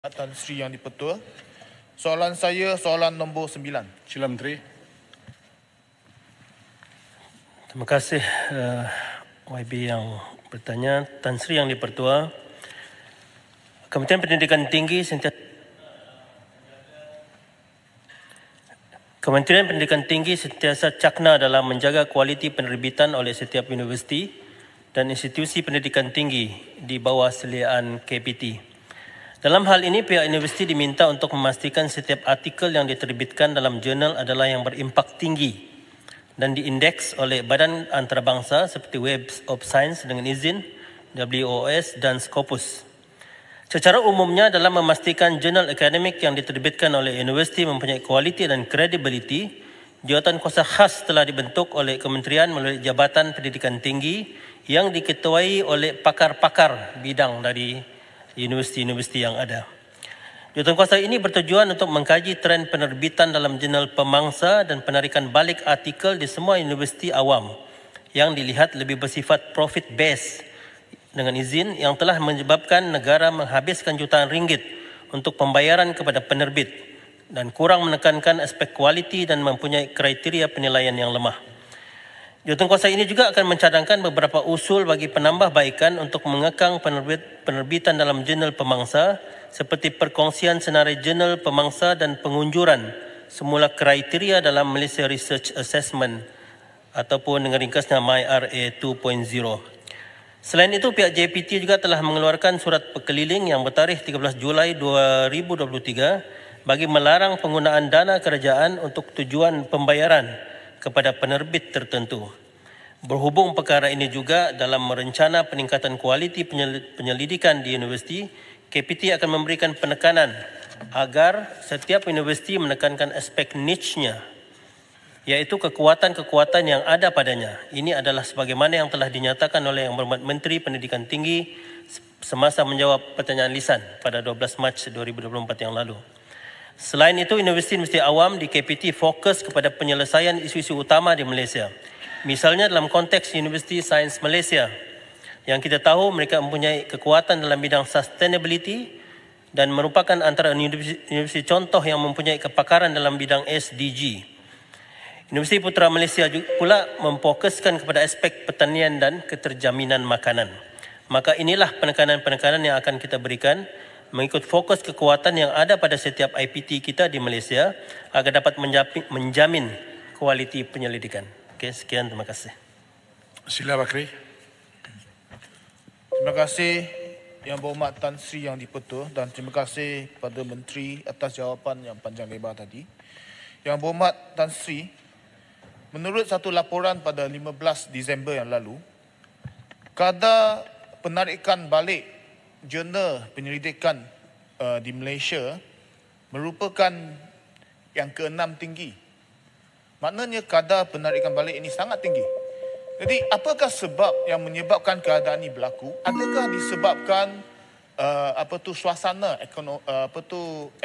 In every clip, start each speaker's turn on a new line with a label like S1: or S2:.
S1: Tan Sri Yang di-Pertua. Soalan saya, soalan nombor 9.
S2: Sila Menteri.
S3: Terima kasih YB yang bertanya. Tan Sri Yang di-Pertua. Kementerian Pendidikan Tinggi sentiasa cakna dalam menjaga kualiti penerbitan oleh setiap universiti dan institusi pendidikan tinggi di bawah seliaan KPT. Dalam hal ini, pihak universiti diminta untuk memastikan setiap artikel yang diterbitkan dalam jurnal adalah yang berimpak tinggi dan diindeks oleh badan antarabangsa seperti Web of Science dengan izin, WOS dan Scopus. Secara umumnya, dalam memastikan jurnal akademik yang diterbitkan oleh universiti mempunyai kualiti dan kredibiliti, jawatankuasa khas telah dibentuk oleh kementerian melalui Jabatan Pendidikan Tinggi yang diketuai oleh pakar-pakar bidang dari universiti-universiti yang ada. Jawatankuasa ini bertujuan untuk mengkaji trend penerbitan dalam jurnal pemangsa dan penarikan balik artikel di semua universiti awam yang dilihat lebih bersifat profit based dengan izin yang telah menyebabkan negara menghabiskan jutaan ringgit untuk pembayaran kepada penerbit dan kurang menekankan aspek kualiti dan mempunyai kriteria penilaian yang lemah. Jawatankuasa ini juga akan mencadangkan beberapa usul bagi penambahbaikan untuk mengekang penerbitan dalam jurnal pemangsa seperti perkongsian senarai jurnal pemangsa dan pengunjuran semula kriteria dalam Malaysia Research Assessment ataupun dengan ringkasnya MyRA 2.0. Selain itu, pihak JPT juga telah mengeluarkan surat berkeliling yang bertarikh 13 Julai 2023 bagi melarang penggunaan dana kerajaan untuk tujuan pembayaran kepada penerbit tertentu. Berhubung perkara ini juga dalam merencana peningkatan kualiti penyelidikan di universiti, KPT akan memberikan penekanan agar setiap universiti menekankan aspek niche-nya, iaitu kekuatan-kekuatan yang ada padanya. Ini adalah sebagaimana yang telah dinyatakan oleh Yang Berhormat Menteri Pendidikan Tinggi semasa menjawab pertanyaan lisan pada 12 Mac 2024 yang lalu. Selain itu, universiti-universiti awam di KPT fokus kepada penyelesaian isu-isu utama di Malaysia. Misalnya dalam konteks Universiti Sains Malaysia, yang kita tahu mereka mempunyai kekuatan dalam bidang sustainability dan merupakan antara universiti contoh yang mempunyai kepakaran dalam bidang SDG. Universiti Putra Malaysia pula memfokuskan kepada aspek pertanian dan keterjaminan makanan. Maka inilah penekanan-penekanan yang akan kita berikan mengikut fokus kekuatan yang ada pada setiap IPT kita di Malaysia agar dapat menjamin kualiti penyelidikan. Okey, sekian, terima kasih.
S2: Sila Bakri.
S1: Terima kasih Yang Berhormat Tan Sri Yang di-Pertua dan terima kasih kepada Menteri atas jawapan yang panjang lebar tadi. Yang Berhormat Tan Sri, menurut satu laporan pada 15 Disember yang lalu, kadar penarikan balik jurnal penyelidikan di Malaysia merupakan yang ke-6 tinggi. Maknanya kadar penarikan balik ini sangat tinggi. Jadi apakah sebab yang menyebabkan keadaan ini berlaku? Adakah disebabkan suasana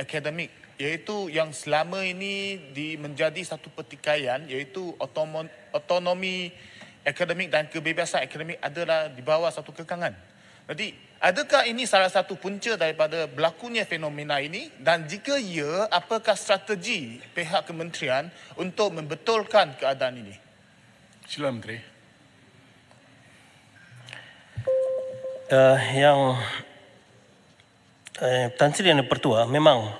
S1: akademik, iaitu yang selama ini menjadi satu pertikaian, iaitu otonomi akademik dan kebebasan akademik adalah di bawah satu kekangan. Jadi, adakah ini salah satu punca daripada berlakunya fenomena ini? Dan jika ya, apakah strategi pihak kementerian untuk membetulkan keadaan ini?
S2: Sila Menteri.
S3: Tan Sri Yang di-Pertua, memang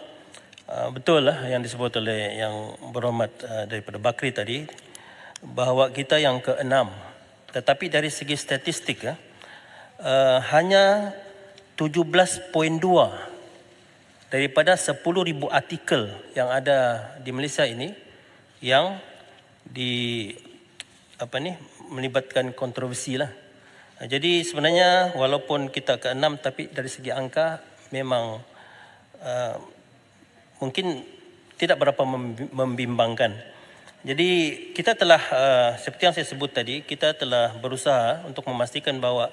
S3: betul lah yang disebut oleh Yang Berhormat daripada Bakri tadi, bahawa kita yang ke-6. Tetapi dari segi statistik, hanya 17.2 daripada 10,000 artikel yang ada di Malaysia ini yang melibatkan kontroversi lah. Jadi sebenarnya walaupun kita ke-6 tapi dari segi angka memang mungkin tidak berapa membimbangkan. Jadi kita telah seperti yang saya sebut tadi, kita telah berusaha untuk memastikan bahawa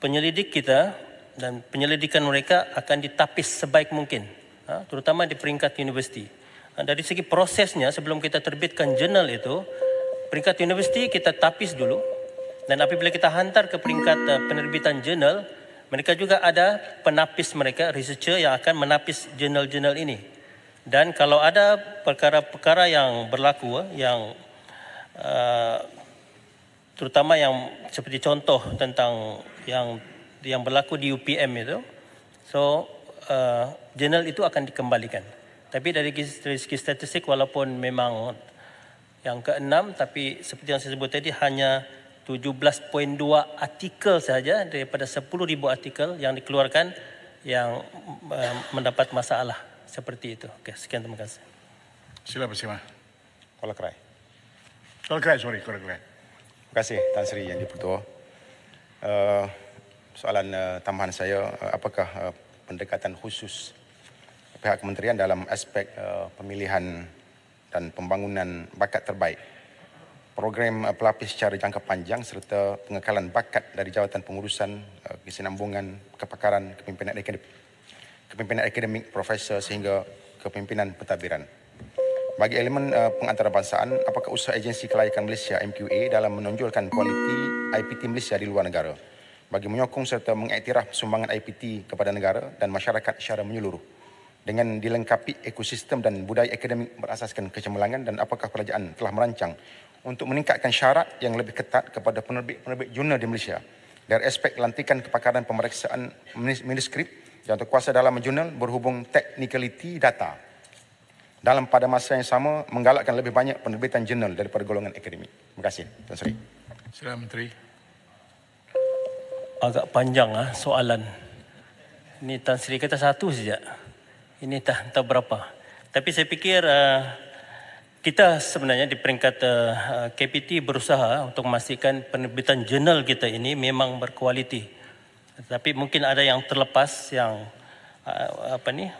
S3: penyelidik kita dan penyelidikan mereka akan ditapis sebaik mungkin, terutama di peringkat universiti. Dari segi prosesnya, sebelum kita terbitkan jurnal itu, peringkat universiti kita tapis dulu, dan apabila kita hantar ke peringkat penerbitan jurnal, Mereka juga ada penapis mereka, researcher yang akan menapis jurnal-jurnal ini. Dan kalau ada perkara-perkara yang berlaku, yang terutama yang seperti contoh tentang yang berlaku di UPM itu, so jurnal itu akan dikembalikan. Tapi dari segi statistik walaupun memang yang ke-6, tapi seperti yang saya sebut tadi hanya 17.2 artikel saja daripada 10,000 artikel yang dikeluarkan yang mendapat masalah seperti itu. Okey, sekian, terima kasih.
S2: Sila bersama.
S4: Kuala Krai.
S2: Kuala Krai, sorry, Kuala Krai.
S4: Terima kasih Tan Sri Yang di-Pertua. Soalan tambahan saya, apakah pendekatan khusus pihak kementerian dalam aspek pemilihan dan pembangunan bakat terbaik, program pelapis secara jangka panjang serta pengekalan bakat dari jawatan pengurusan, kesinambungan, kepakaran, kepimpinan akademik, profesor sehingga kepimpinan pentadbiran. Bagi elemen pengantarabangsa, apakah usaha agensi kelayakan Malaysia MQA dalam menonjolkan kualiti IPT Malaysia di luar negara bagi menyokong serta mengiktiraf sumbangan IPT kepada negara dan masyarakat secara menyeluruh dengan dilengkapi ekosistem dan budaya akademik berasaskan kecemerlangan, dan apakah kerajaan telah merancang untuk meningkatkan syarat yang lebih ketat kepada penerbit jurnal di Malaysia dari aspek lantikan kepakaran pemeriksaan manuskrip yang terkuasa dalam jurnal berhubung technicality data dalam pada masa yang sama menggalakkan lebih banyak penerbitan jurnal daripada golongan akademik. Terima kasih, Tan Sri.
S2: Sila Menteri.
S3: Agak panjang soalan. Ini Tan Sri kata satu saja. Ini tak berapa. Tapi saya fikir kita sebenarnya di peringkat KPT berusaha untuk memastikan penerbitan jurnal kita ini memang berkualiti. Tapi mungkin ada yang terlepas, yang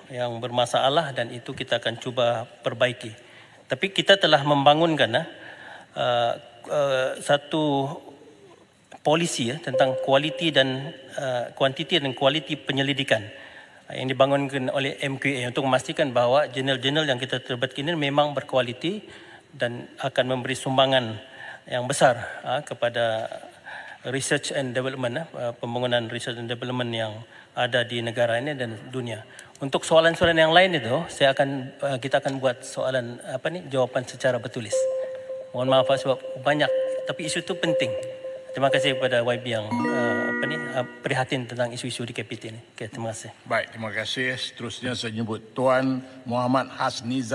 S3: yang bermasalah, dan itu kita akan cuba perbaiki. Tapi kita telah membangunkan satu polisi tentang kualiti dan kuantiti dan kualiti penyelidikan yang dibangunkan oleh MQA untuk memastikan bahawa jurnal-jurnal yang kita terbitkan ini memang berkualiti dan akan memberi sumbangan yang besar kepada research and development, pembangunan research and development yang ada di negara ini dan dunia. Untuk soalan-soalan yang lain itu, kita akan buat soalan jawapan secara bertulis. Mohon maaf sebab banyak, tapi isu itu penting. Terima kasih kepada YB yang prihatin tentang isu-isu di KPT ini. Okay, terima kasih.
S2: Baik, terima kasih. Seterusnya saya menyebut Tuan Muhammad Hasniza.